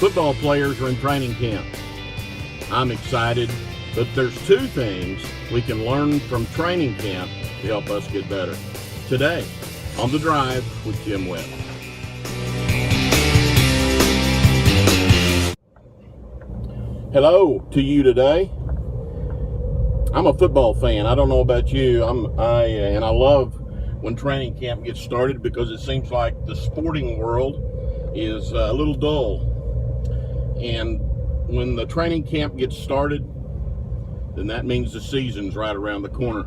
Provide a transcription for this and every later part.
Football players are in training camp. I'm excited, but there's two things we can learn from training camp to help us get better. Today, on The Drive with Jim Webb. Hello to you today. I'm a football fan. I don't know about you. I love when training camp gets started because it seems like the sporting world is a little dull. And when the training camp gets started, then that means the season's right around the corner.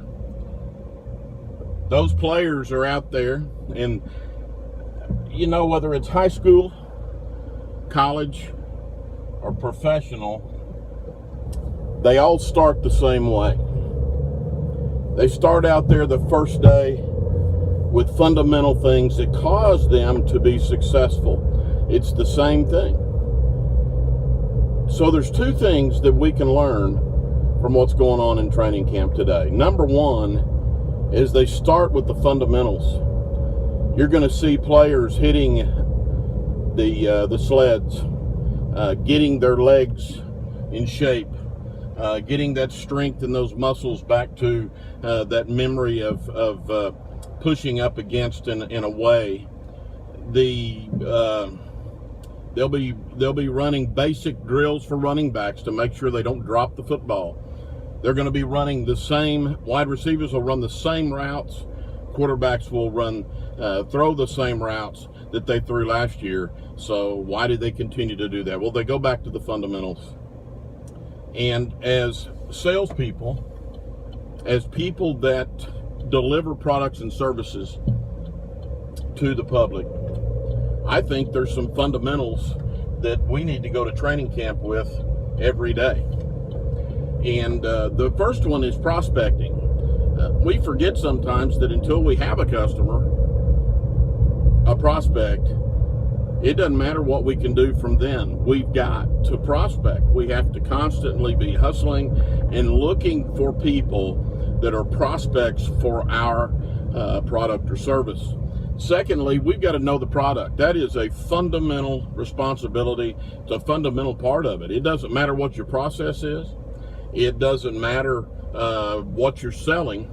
Those players are out there, and you know, whether it's high school, college, or professional, they all start the same way. They start out there the first day with fundamental things that cause them to be successful. It's the same thing. So there's two things that we can learn from what's going on in training camp today. Number one is they start with the fundamentals. You're going to see players hitting the sleds, getting their legs in shape, getting that strength and those muscles back to that memory of pushing up against in a way. They'll be running basic drills for running backs to make sure they don't drop the football. They're going to be running the same. Wide receivers will run the same routes. Quarterbacks will throw the same routes that they threw last year. So why did they continue to do that? Well, they go back to the fundamentals. And as salespeople, as people that deliver products and services to the public, I think there's some fundamentals that we need to go to training camp with every day. And the first one is prospecting. We forget sometimes that until we have a customer, a prospect, it doesn't matter what we can do from then. We've got to prospect. We have to constantly be hustling and looking for people that are prospects for our product or service. Secondly, we've got to know the product. That is a fundamental responsibility. It's a fundamental part of it. It doesn't matter what your process is. It doesn't matter what you're selling.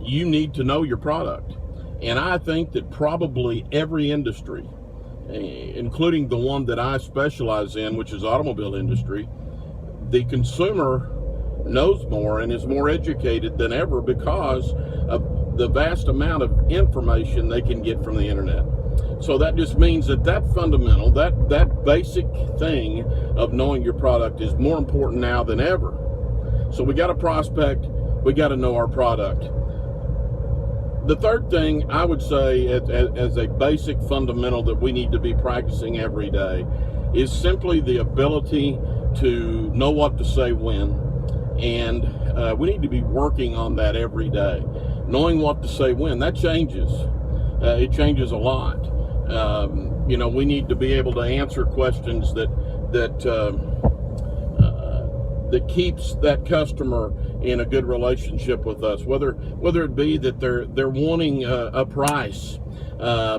You need to know your product. And I think that probably every industry, including the one that I specialize in, which is automobile industry, the consumer knows more and is more educated than ever because of the vast amount of information they can get from the internet. So that just means that fundamental, that basic thing of knowing your product is more important now than ever. So we got to prospect, we got to know our product. The third thing I would say as a basic fundamental that we need to be practicing every day is simply the ability to know what to say when. And we need to be working on that every day. Knowing what to say when, that changes. It changes a lot. We need to be able to answer questions that keeps that customer in a good relationship with us. Whether it be that they're wanting a price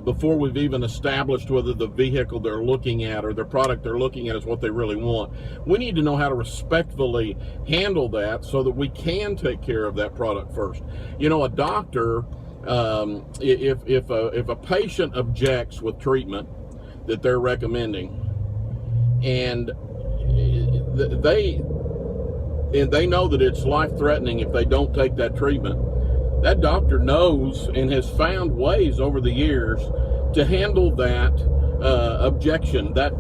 before we've even established whether the vehicle they're looking at or the product they're looking at is what they really want. We need to know how to respectfully handle that so that we can take care of that product first. You know, a doctor, if a patient objects with treatment that they're recommending, and they know that it's life-threatening if they don't take that treatment, that doctor knows and has found ways over the years to handle that objection, that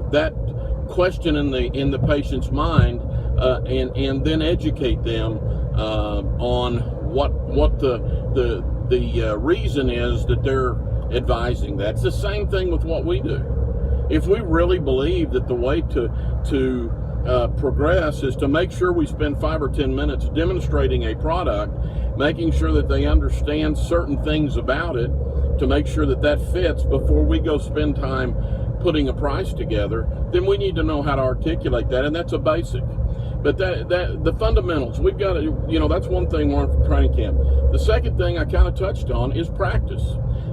question in the patient's mind, and then educate them on what the reason is that they're advising that. It's the same thing with what we do. If we really believe that the way to progress is to make sure we spend 5 or 10 minutes demonstrating a product, making sure that they understand certain things about it, to make sure that fits before we go spend time putting a price together, then we need to know how to articulate that, and that's a basic. But the fundamentals, we've got to, that's one thing we're on for training camp. The second thing I kind of touched on is practice.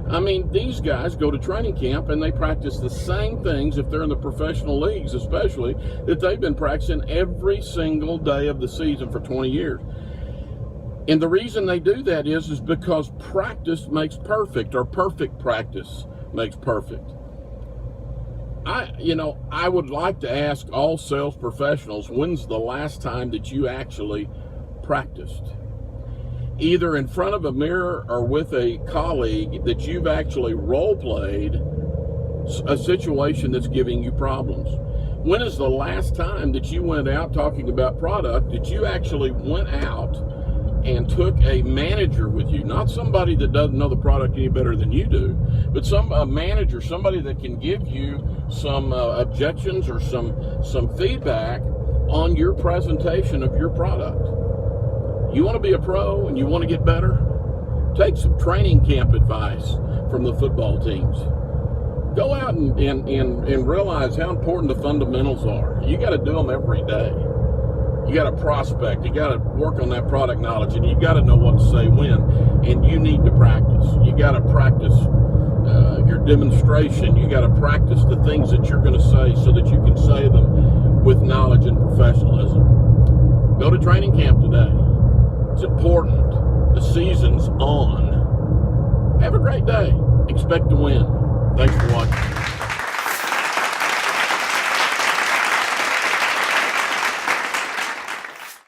I mean, these guys go to training camp and they practice the same things, if they're in the professional leagues especially, that they've been practicing every single day of the season for 20 years. And the reason they do that is because practice makes perfect, or perfect practice makes perfect. I would like to ask all sales professionals, when's the last time that you actually practiced? Either in front of a mirror or with a colleague, that you've actually role played a situation that's giving you problems. When is the last time that you went out talking about product, that you actually went out and took a manager with you, not somebody that doesn't know the product any better than you do, but a manager, somebody that can give you some objections or some feedback on your presentation of your product. You want to be a pro and you want to get better? Take some training camp advice from the football teams. Go out and realize how important the fundamentals are. You got to do them every day. You got to prospect. You got to work on that product knowledge, and you got to know what to say when. And you need to practice. You got to practice your demonstration. You got to practice the things that you're going to say so that you can say them with knowledge and professionalism. Go to training camp today. It's important. The season's on. Have a great day. Expect to win. Thanks for watching.